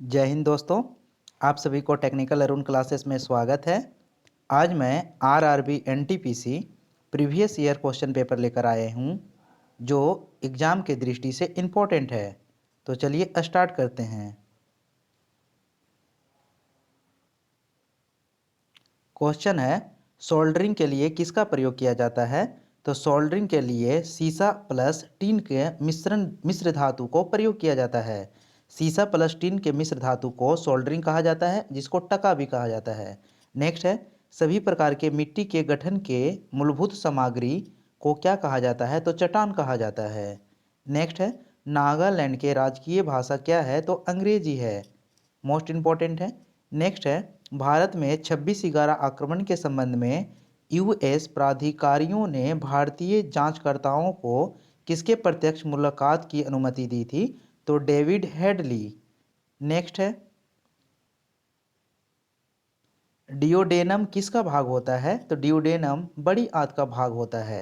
जय हिंद दोस्तों। आप सभी को टेक्निकल अरुण क्लासेस में स्वागत है। आज मैं RRB NTPC previous year question paper लेकर आया हूँ जो एग्ज़ाम के दृष्टि से इम्पोर्टेंट है। तो चलिए स्टार्ट करते हैं। क्वेश्चन है, सोल्डरिंग के लिए किसका प्रयोग किया जाता है? तो सोल्डरिंग के लिए सीसा प्लस टीन के मिश्र धातु को प्रयोग किया जाता है। सीसा प्लस टीन के मिश्र धातु को सोल्डरिंग कहा जाता है, जिसको टका भी कहा जाता है। नेक्स्ट है, सभी प्रकार के मिट्टी के गठन के मूलभूत सामग्री को क्या कहा जाता है? तो चट्टान कहा जाता है। नेक्स्ट है, नागालैंड के राजकीय भाषा क्या है? तो अंग्रेजी है, मोस्ट इम्पॉर्टेंट है। नेक्स्ट है, भारत में 26/11 आक्रमण के संबंध में यूएस प्राधिकारियों ने भारतीय जांचकर्ताओं को किसके प्रत्यक्ष मुलाकात की अनुमति दी थी? तो डेविड हेडली। नेक्स्ट है, डिओडेनम किसका भाग होता है? तो डिओडेनम बड़ी आंत का भाग होता है।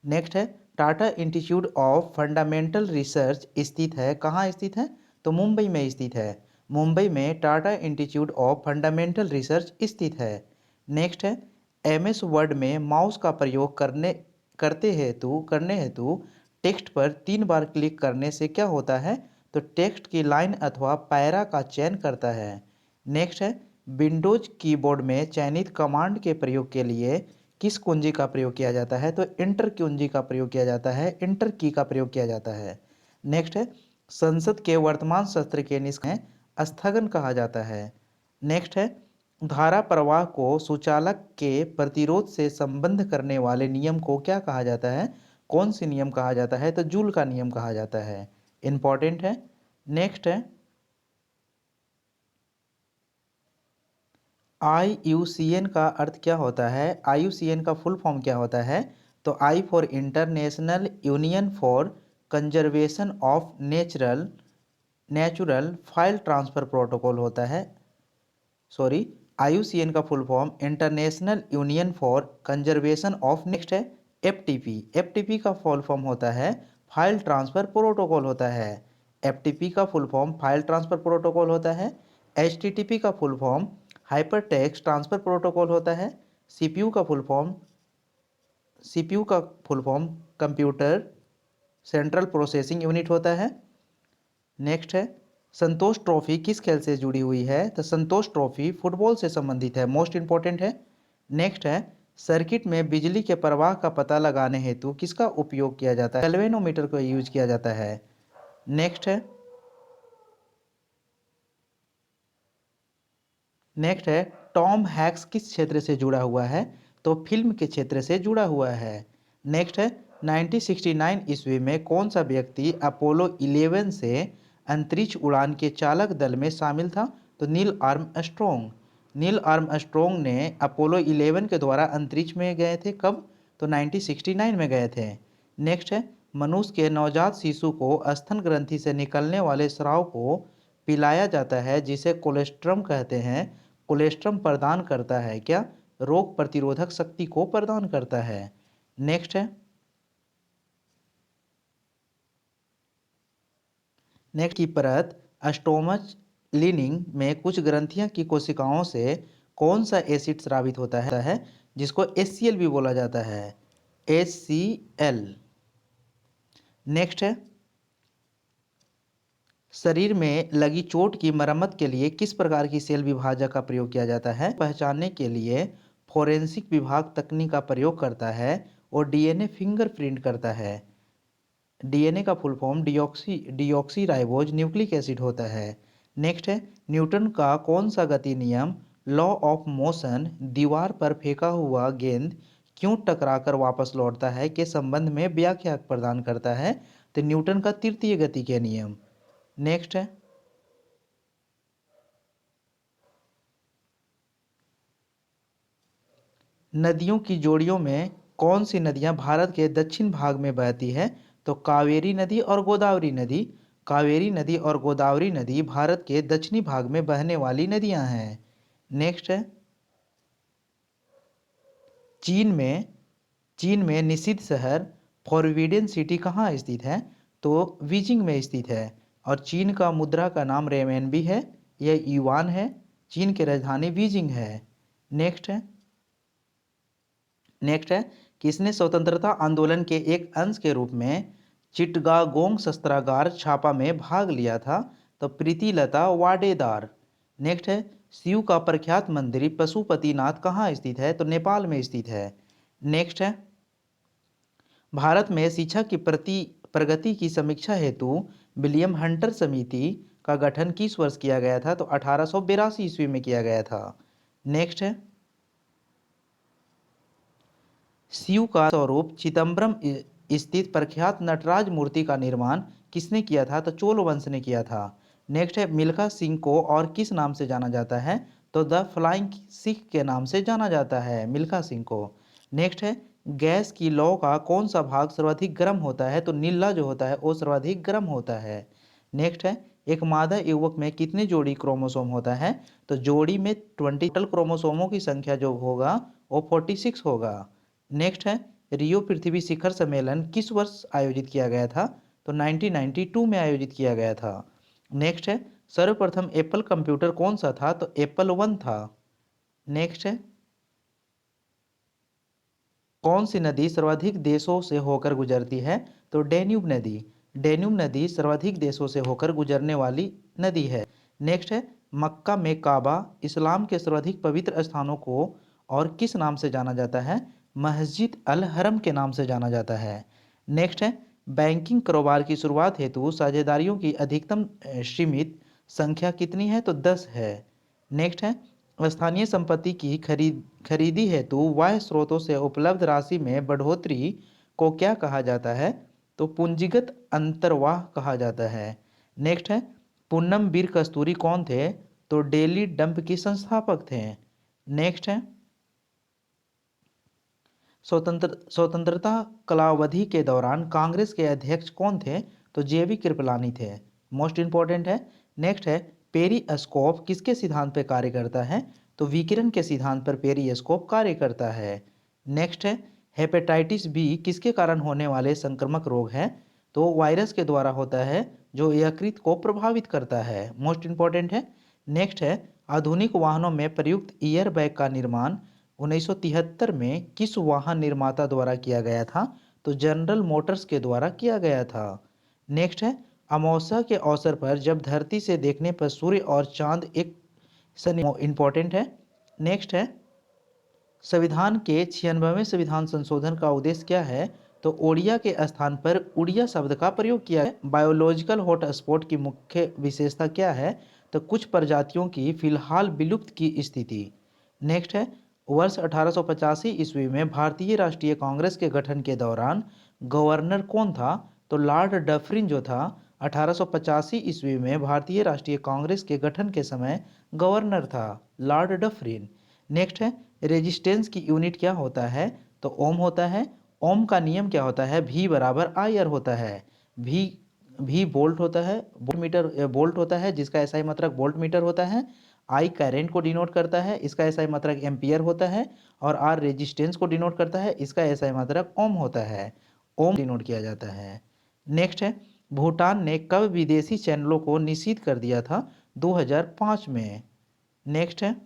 नेक्स्ट है, Tata institute of fundamental research स्थित है, कहाँ स्थित है? तो मुंबई में स्थित है। मुंबई में Tata institute of fundamental research स्थित है। नेक्स्ट है, एमएस वर्ड में माउस का प्रयोग करने हेतु टेक्स्ट पर 3 बार क्लिक करने से क्या होता है? तो टेक्स्ट की लाइन अथवा पैरा का चयन करता है। नेक्स्ट है, विंडोज कीबोर्ड में चयनित कमांड के प्रयोग के लिए किस कुंजी का प्रयोग किया जाता है? तो इंटर कुंजी का प्रयोग किया जाता है, इंटर की का प्रयोग किया जाता है। नेक्स्ट है, संसद के वर्तमान सत्र के निष्कर्ष स्थगन कहा जाता है। नेक्स्ट है, धारा प्रवाह को सुचालक के प्रतिरोध से संबंध करने वाले नियम को क्या कहा जाता है? कौन सी नियम कहा जाता है? तो जूल का नियम कहा जाता है, इंपॉर्टेंट है। नेक्स्ट है, IUCN का अर्थ क्या होता है? IUCN का फुल फॉर्म क्या होता है? तो I for international union for conservation of natural file transfer protocol होता है। सॉरी, IUCN का full form international union for conservation of. Next है, FTP। FTP का फुल फॉर्म होता है फाइल ट्रांसफ़र प्रोटोकॉल होता है। FTP का full form file transfer protocol होता है। HTTP का full form hyper text transfer protocol होता है। CPU का full form computer central processing unit होता है। नेक्स्ट है, संतोष ट्रॉफी किस खेल से जुड़ी हुई है? तो संतोष ट्रॉफी फुटबॉल से संबंधित है, मोस्ट इंपॉर्टेंट है। नेक्स्ट है, सर्किट में बिजली के प्रवाह का पता लगाने हेतु किसका उपयोग किया जाता है? गैल्वेनोमीटर का यूज किया जाता है। नेक्स्ट है, टॉम हैक्स किस क्षेत्र से जुड़ा हुआ है? तो फिल्म के क्षेत्र से जुड़ा हुआ है। नेक्स्ट है, 1969 ईस्वी में कौन सा व्यक्ति अपोलो 11 से अंतरिक्ष उड़ान के चालक दल में शामिल था? तो नील आर्मस्ट्रॉन्ग। नील आर्मस्ट्रॉन्ग ने अपोलो 11 के द्वारा अंतरिक्ष में गए थे, कब? तो 1969 में गए थे। नेक्स्ट है, मनुष्य के नवजात शिशु को स्तन ग्रंथि से निकलने वाले स्राव को पिलाया जाता है, जिसे कोलेस्ट्रम कहते हैं। कोलेस्ट्रम प्रदान करता है क्या? रोग प्रतिरोधक शक्ति को प्रदान करता है। नेक्स्ट है, नेक्स्ट की परत स्टोमच लिनिंग में कुछ ग्रंथियां की कोशिकाओं से कौन सा एसिड स्रावित होता है, जिसको HCl भी बोला जाता है, HCl। नेक्स्ट है, शरीर में लगी चोट की मरम्मत के लिए किस प्रकार की सेल विभाजक का प्रयोग किया जाता है? पहचानने के लिए फोरेंसिक विभाग तकनीक का प्रयोग करता है और DNA फिंगरप्रिंट करता है। DNA का full form deoxy ribose nucleic acid होता है। नेक्स्ट है, न्यूटन का कौन सा गति नियम लॉ ऑफ मोशन दीवार पर फेंका हुआ गेंद क्यों टकराकर वापस लौटता है के संबंध में व्याख्या प्रदान करता है? तो न्यूटन का तृतीय गति के नियम। नेक्स्ट है, नदियों की जोड़ियों में कौन सी नदियां भारत के दक्षिण भाग में बहती है? तो कावेरी नदी और गोदावरी नदी। कावेरी नदी और गोदावरी नदी भारत के दक्षिणी भाग में बहने वाली नदियां हैं। नेक्स्ट है, चीन में निषिद्ध शहर फॉरबिडेन सिटी कहाँ स्थित है? तो बीजिंग में स्थित है और चीन का मुद्रा का नाम रेमनबी है। यह युआन है। चीन की राजधानी बीजिंग है। नेक्स्ट है किसने स्वतंत्रता आंदोलन के एक अंश के रूप में चिटगागोंग शस्त्रागार छापा में भाग लिया था? तो प्रीतिलता वाडेदार। नेक्स्ट है शिव का प्रख्यात मंदिर पशुपतिनाथ कहाँ स्थित है? तो नेपाल में स्थित है। नेक्स्ट है भारत में शिक्षा की प्रगति की समीक्षा हेतु विलियम हंटर समिति का गठन किस वर्ष किया गया था? तो 1882 ईस्वी में किया गया था। नेक्स्ट है शिव का स्वरूप चिदम्बरम स्थित प्रख्यात नटराज मूर्ति का निर्माण किसने किया था? तो चोल वंश ने किया था। नेक्स्ट है मिल्खा सिंह को और किस नाम से जाना जाता है? तो द फ्लाइंग सिख के नाम से जाना जाता है मिल्खा सिंह को। नेक्स्ट है गैस की लौ का कौन सा भाग सर्वाधिक गर्म होता है? तो नीला जो होता है वो सर्वाधिक गर्म होता है। नेक्स्ट है एक मादा युवक में कितने जोड़ी क्रोमोसोम होता है? तो जोड़ी में 20 टोटल क्रोमोसोमों की संख्या जो होगा वो 46 होगा। नेक्स्ट है रियो पृथ्वी शिखर सम्मेलन किस वर्ष आयोजित किया गया था? तो 1992 में आयोजित किया गया था। नेक्स्ट है सर्वप्रथम एप्पल कंप्यूटर कौन सा था? तो एप्पल 1 था। नेक्स्ट है कौन सी नदी सर्वाधिक देशों से होकर गुजरती है? तो डेन्यूब नदी। डेन्यूब नदी सर्वाधिक देशों से होकर गुजरने वाली नदी है। नेक्स्ट है मक्का में काबा इस्लाम के सर्वाधिक पवित्र स्थानों को और किस नाम से जाना जाता है? मस्जिद अल हरम के नाम से जाना जाता है। नेक्स्ट है बैंकिंग कारोबार की शुरुआत हेतु साझेदारियों की अधिकतम सीमित संख्या कितनी है? तो 10 है। नेक्स्ट है स्थानीय संपत्ति की खरीदी हेतु बाह्य स्रोतों से उपलब्ध राशि में बढ़ोतरी को क्या कहा जाता है? तो पूंजीगत अंतर्वाह कहा जाता है। नेक्स्ट है पूनम बीर कस्तूरी कौन थे? तो डेली डंप की संस्थापक थे। नेक्स्ट है स्वतंत्रता कालावधि के दौरान कांग्रेस के अध्यक्ष कौन थे? तो जेबी कृपलानी थे। मोस्ट इंपॉर्टेंट है। नेक्स्ट है पेरिस्कोप किसके सिद्धांत पर कार्य करता है? तो विकिरण के सिद्धांत पर पेरिस्कोप कार्य करता है। नेक्स्ट है हेपेटाइटिस बी किसके कारण होने वाले संक्रामक रोग है? तो वायरस के द्वारा होता है जो यकृत को प्रभावित करता है। मोस्ट इंपॉर्टेंट है। नेक्स्ट है आधुनिक वाहनों में प्रयुक्त ईयर बैग का निर्माण 1973 में किस वाहन निर्माता द्वारा किया गया था? तो जनरल मोटर्स के द्वारा किया गया था। नेक्स्ट है अमावस्या के अवसर पर जब धरती से देखने पर सूर्य और चांद एक इंपॉर्टेंट है। नेक्स्ट है संविधान के 96वें संविधान संशोधन का उद्देश्य क्या है? तो ओडिया के स्थान पर उड़िया शब्द का प्रयोग किया है। बायोलॉजिकल हॉटस्पॉट की मुख्य विशेषता क्या है? तो कुछ प्रजातियों की फिलहाल विलुप्त की स्थिति। नेक्स्ट है वर्ष 1885 ईस्वी में भारतीय राष्ट्रीय कांग्रेस के गठन के दौरान गवर्नर कौन था? तो लॉर्ड डफरिन जो था 1885 ईस्वी में भारतीय राष्ट्रीय कांग्रेस के गठन के समय गवर्नर था लॉर्ड डफरिन। नेक्स्ट है रेजिस्टेंस की यूनिट क्या होता है? तो ओम होता है। ओम का नियम क्या होता है? V बराबर आई आर होता है। V वोल्ट होता है। वोल्ट मीटर वोल्ट होता है जिसका एसआई मात्रक वोल्ट मीटर होता है। I करंट को डिनोट करता है, इसका एसआई मात्रक एम्पियर होता है। और R रेजिस्टेंस को डिनोट करता है, इसका एसआई मात्रक ओम होता है। ओम डिनोट किया जाता है। नेक्स्ट है भूटान ने कब विदेशी चैनलों को निषिद्ध कर दिया था? 2005 में। नेक्स्ट है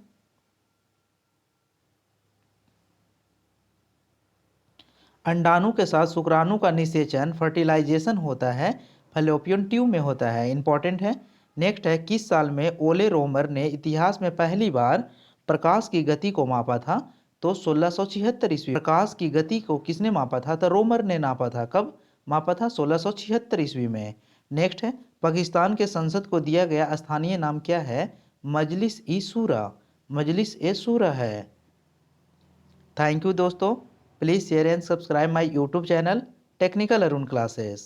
अंडाणु के साथ शुक्राणु का निषेचन फर्टिलाइजेशन होता है फैलोपियन ट्यूब में होता है। इंपॉर्टेंट है। नेक्स्ट है किस साल में ओले रोमर ने इतिहास में पहली बार प्रकाश की गति को मापा था? तो 1676 ईस्वी। प्रकाश की गति को किसने मापा था? तो रोमर ने नापा था। कब मापा था? 1676 ईस्वी में। नेक्स्ट है पाकिस्तान के संसद को दिया गया स्थानीय नाम क्या है? मजलिस ई शूरा। मजलिस ए शूरा है। थैंक यू दोस्तों। Please share and subscribe my YouTube channel technical Arun classes.